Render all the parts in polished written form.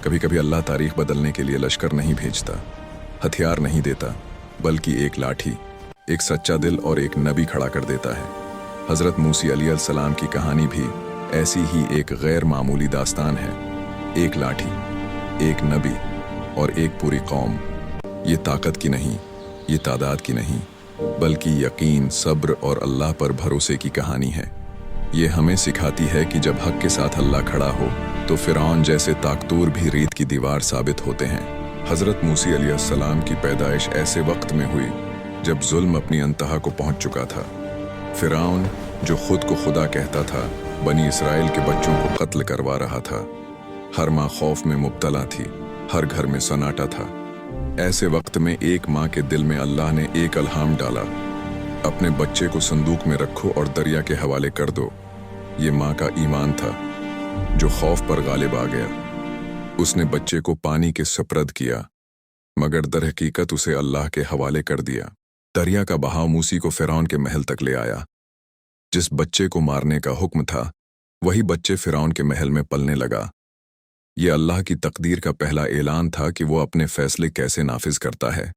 कभी कभी अल्लाह तारीख बदलने के लिए लश्कर नहीं भेजता, हथियार नहीं देता, बल्कि एक लाठी, एक सच्चा दिल और एक नबी खड़ा कर देता है। हज़रत मूसी अलैहिस्सलाम की कहानी भी ऐसी ही एक गैर मामूली दास्तान है। एक लाठी, एक नबी और एक पूरी कौम। ये ताकत की नहीं, ये तादाद की नहीं, बल्कि यकीन, सब्र और अल्लाह पर भरोसे की कहानी है। ये हमें सिखाती है कि जब हक के साथ अल्लाह खड़ा हो तो फिरौन जैसे ताकतूर भी रीत की दीवार साबित होते हैं। हज़रत मूसी अलैहिस्सलाम की पैदाइश ऐसे वक्त में हुई जब जुल्म अपनी अंतहा को पहुंच चुका था। फिरौन जो खुद को खुदा कहता था, बनी इसराइल के बच्चों को कत्ल करवा रहा था। हर माँ खौफ में मुब्तला थी, हर घर में सन्नाटा था। ऐसे वक्त में एक माँ के दिल में अल्लाह ने एक अल्हाम डाला, अपने बच्चे को संदूक में रखो और दरिया के हवाले कर दो। ये माँ का ईमान था जो खौफ पर गालिब आ गया। उसने बच्चे को पानी के सप्रद किया, मगर दर हकीकत उसे अल्लाह के हवाले कर दिया। दरिया का बहाव मूसी को फिरौन के महल तक ले आया। जिस बच्चे को मारने का हुक्म था, वही बच्चे फिरौन के महल में पलने लगा। ये अल्लाह की तकदीर का पहला ऐलान था कि वो अपने फैसले कैसे नाफिज करता है।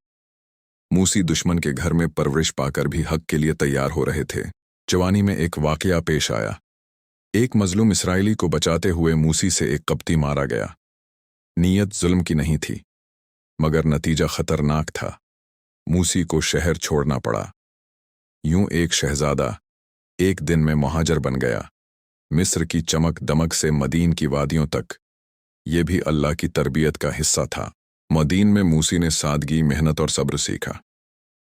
मूसी दुश्मन के घर में परवरिश पाकर भी हक के लिए तैयार हो रहे थे। जवानी में एक वाकया पेश आया। एक मजलूम इसराइली को बचाते हुए मूसी से एक कप्ती मारा गया। नीयत जुल्म की नहीं थी, मगर नतीजा खतरनाक था। मूसी को शहर छोड़ना पड़ा। यूं एक शहजादा एक दिन में मुहाजिर बन गया, मिस्र की चमक दमक से मदीन की वादियों तक। ये भी अल्लाह की तरबियत का हिस्सा था। मदीन में मूसी ने सादगी, मेहनत और सब्र सीखा।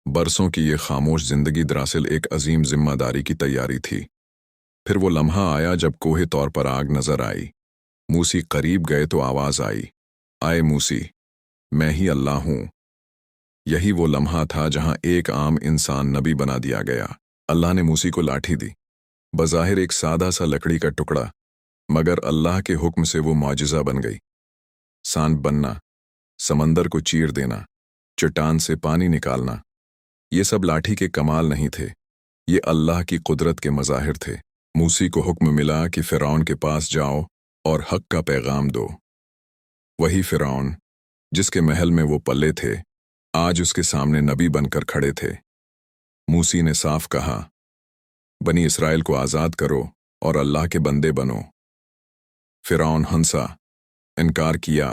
बरसों की ये खामोश जिंदगी दरअसल एक अजीम जिम्मेदारी की तैयारी थी। फिर वो लम्हा आया जब कोहे तौर पर आग नजर आई। मूसी करीब गए तो आवाज आई, आए मूसी, मैं ही अल्लाह हूं। यही वो लम्हा था जहां एक आम इंसान नबी बना दिया गया। अल्लाह ने मूसी को लाठी दी, बज़ाहिर एक सादा सा लकड़ी का टुकड़ा, मगर अल्लाह के हुक्म से वो मौजिज़ा बन गई। सांप बनना, समंदर को चीर देना, चट्टान से पानी निकालना, ये सब लाठी के कमाल नहीं थे, ये अल्लाह की कुदरत के मज़ाहिर थे। मूसी को हुक्म मिला कि फिरौन के पास जाओ और हक का पैगाम दो। वही फिरौन जिसके महल में वो पले थे, आज उसके सामने नबी बनकर खड़े थे। मूसी ने साफ कहा, बनी इसराइल को आज़ाद करो और अल्लाह के बंदे बनो। फिरौन हंसा, इनकार किया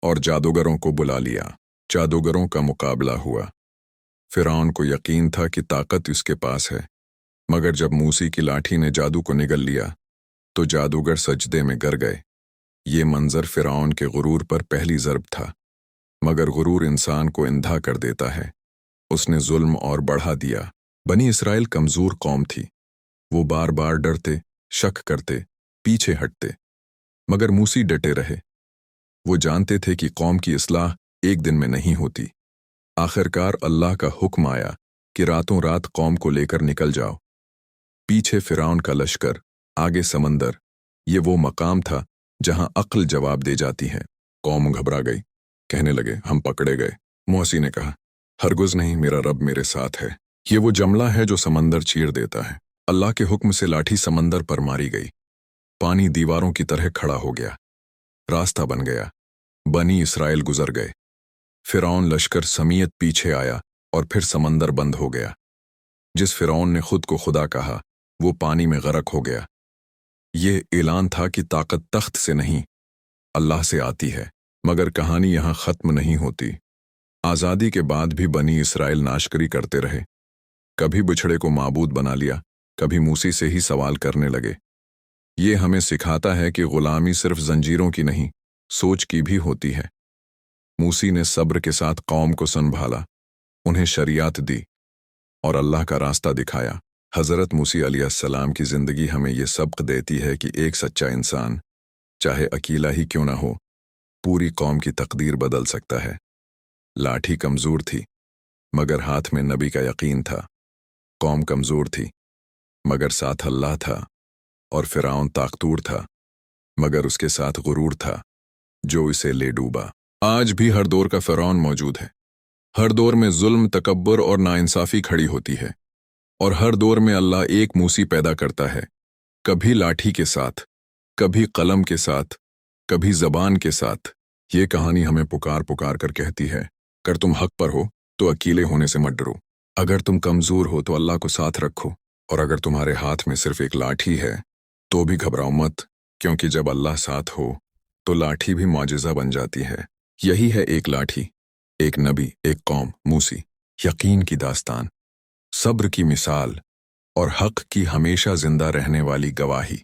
और जादूगरों को बुला लिया। जादूगरों का मुकाबला हुआ। फिरौन को यकीन था कि ताकत उसके पास है, मगर जब मूसी की लाठी ने जादू को निगल लिया तो जादूगर सजदे में गिर गए। ये मंजर फिरौन के गुरूर पर पहली ज़रब था, मगर गुरूर इंसान को इंधा कर देता है। उसने जुल्म और बढ़ा दिया। बनी इसराइल कमज़ोर कौम थी। वो बार बार डरते, शक करते, पीछे हटते, मगर मूसी डटे रहे। वो जानते थे कि कौम की इस्लाह एक दिन में नहीं होती। आखिरकार अल्लाह का हुक्म आया कि रातों रात कौम को लेकर निकल जाओ। पीछे फिरौन का लश्कर, आगे समंदर। ये वो मकाम था जहां अक्ल जवाब दे जाती है। कौम घबरा गई, कहने लगे, हम पकड़े गए। मूसी ने कहा, हरगिज़ नहीं, मेरा रब मेरे साथ है। ये वो जमला है जो समंदर चीर देता है। अल्लाह के हुक्म से लाठी समंदर पर मारी गई। पानी दीवारों की तरह खड़ा हो गया, रास्ता बन गया। बनी इसराइल गुजर गए। फिरौन लश्कर समीयत पीछे आया और फिर समंदर बंद हो गया। जिस फिरौन ने खुद को खुदा कहा, वो पानी में गरक हो गया। ये ऐलान था कि ताकत तख्त से नहीं, अल्लाह से आती है। मगर कहानी यहाँ ख़त्म नहीं होती। आज़ादी के बाद भी बनी इसराइल नाशकरी करते रहे। कभी बिछड़े को माबूद बना लिया, कभी मूसी से ही सवाल करने लगे। ये हमें सिखाता है कि ग़ुलामी सिर्फ जंजीरों की नहीं, सोच की भी होती है। मूसी ने सब्र के साथ कौम को संभाला, उन्हें शरीयत दी और अल्लाह का रास्ता दिखाया। हज़रत मूसी अलैहिस्सलाम की ज़िंदगी हमें ये सबक देती है कि एक सच्चा इंसान, चाहे अकेला ही क्यों ना हो, पूरी कौम की तकदीर बदल सकता है। लाठी कमज़ोर थी, मगर हाथ में नबी का यकीन था। कौम कमज़ोर थी, मगर साथ अल्लाह था। और फिरौन ताकतूर था, मगर उसके साथ गुरूर था जो इसे ले डूबा। आज भी हर दौर का फिरौन मौजूद है। हर दौर में जुल्म, तकब्बुर और नाइंसाफ़ी खड़ी होती है, और हर दौर में अल्लाह एक मूसी पैदा करता है, कभी लाठी के साथ, कभी कलम के साथ, कभी ज़बान के साथ, ये कहानी हमें पुकार पुकार कर कहती है, अगर तुम हक पर हो तो अकेले होने से मत डरो। अगर तुम कमजोर हो तो अल्लाह को साथ रखो, और अगर तुम्हारे हाथ में सिर्फ एक लाठी है तो भी घबराओ मत, क्योंकि जब अल्लाह साथ हो तो लाठी भी मौजिज़ा बन जाती है। यही है एक लाठी, एक नबी, एक कौम, मूसी, यकीन की दास्तान, सब्र की मिसाल और हक की हमेशा जिंदा रहने वाली गवाही।